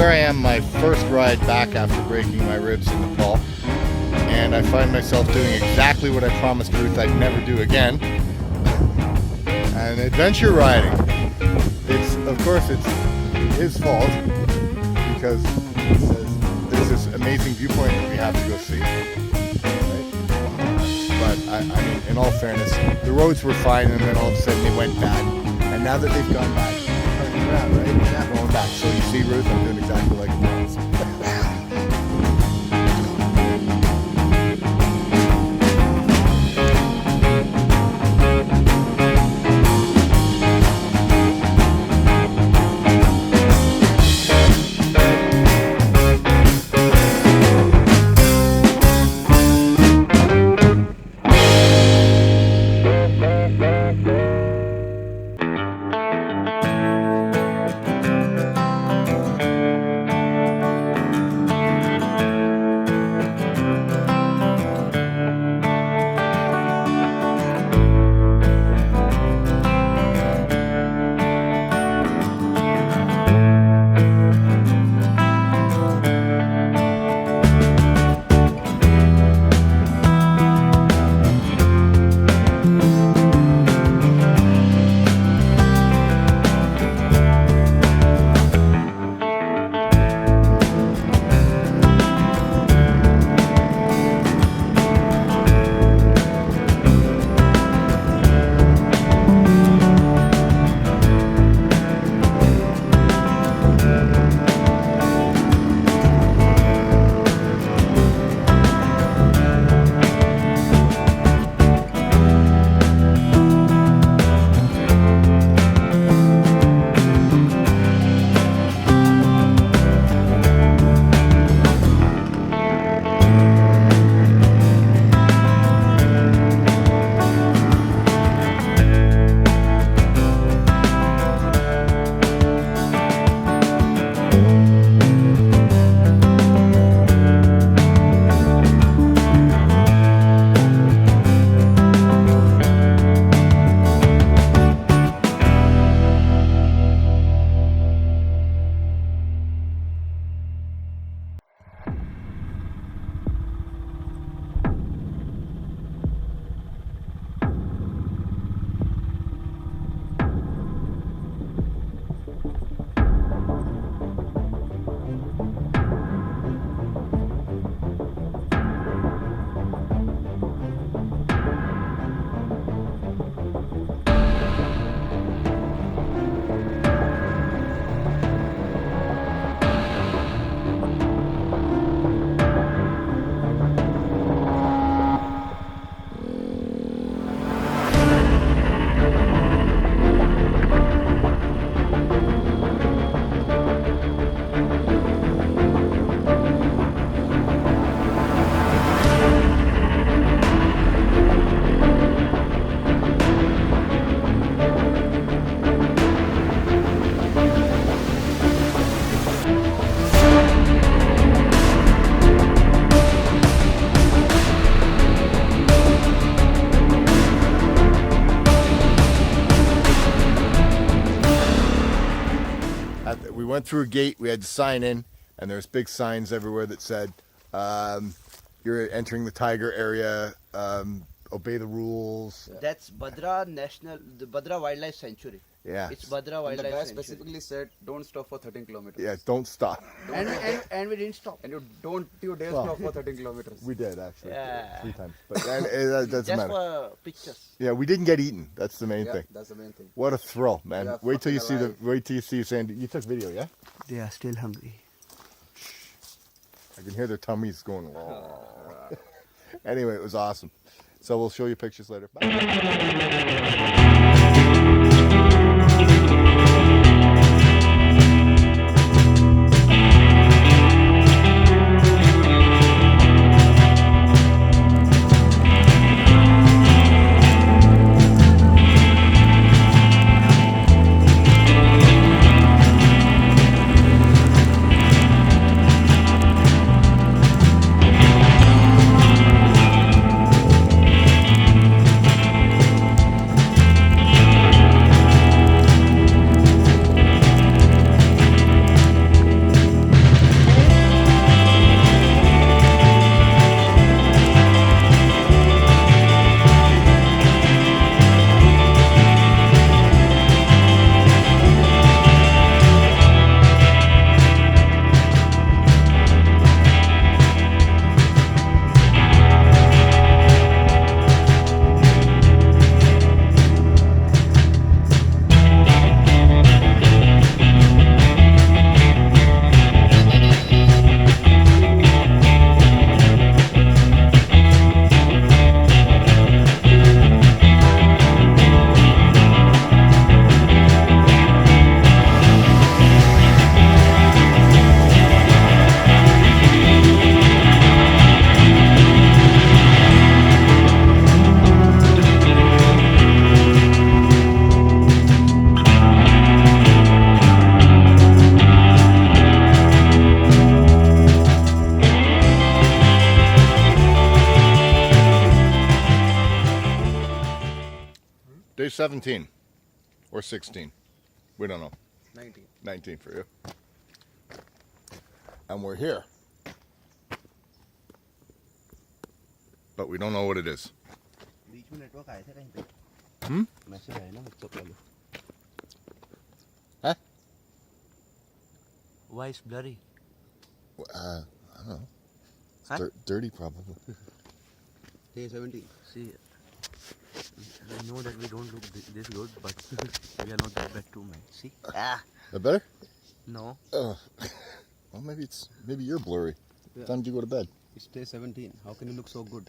here I am, my first ride back after breaking my ribs in Nepal, and I find myself doing exactly what I promised Ruth I'd never do again, and adventure riding. Of course it's his fault, because there's this amazing viewpoint that we have to go see, right? But I mean, in all fairness, the roads were fine, and then all of a sudden they went bad, and now that they've gone back, turning around, right? Yeah, going back. So you see, Ruth, I'm doing exactly like I promised. We went through a gate, we had to sign in, and there's big signs everywhere that said, you're entering the tiger area, obey the rules. That's the Badra Wildlife Sanctuary. Yeah. It's Badra Wildlife And the guy Sanctuary. specifically said, don't stop for 13 kilometers. Yeah, don't stop. And we didn't stop. And you dare Well, stop for 13 kilometers. We did, actually. Yeah. 3 times. But that doesn't Just matter. for pictures. Yeah, we didn't get eaten. That's the main Yeah, thing. that's the main thing. What a thrill, man. Yeah, Wait till you fucking see alive. wait till you see Sandy. You took video, yeah? They are still hungry. I can hear their tummies going. Anyway, it was awesome. So we'll show you pictures later. Bye. Day 17 or 16. We don't know. 19. 19 for you. And we're here. But we don't know what it is. बीच में network आए थे कहीं पे message आया ना WhatsApp वाले Huh? Why is blurry? I don't know. It's Huh? dirty probably. Day 17. See, we know that we don't look this good, but we are not that bad too, man. See? That better? No. Well, maybe you're blurry. Yeah. Time to go to bed. It's day 17. How can you look so good?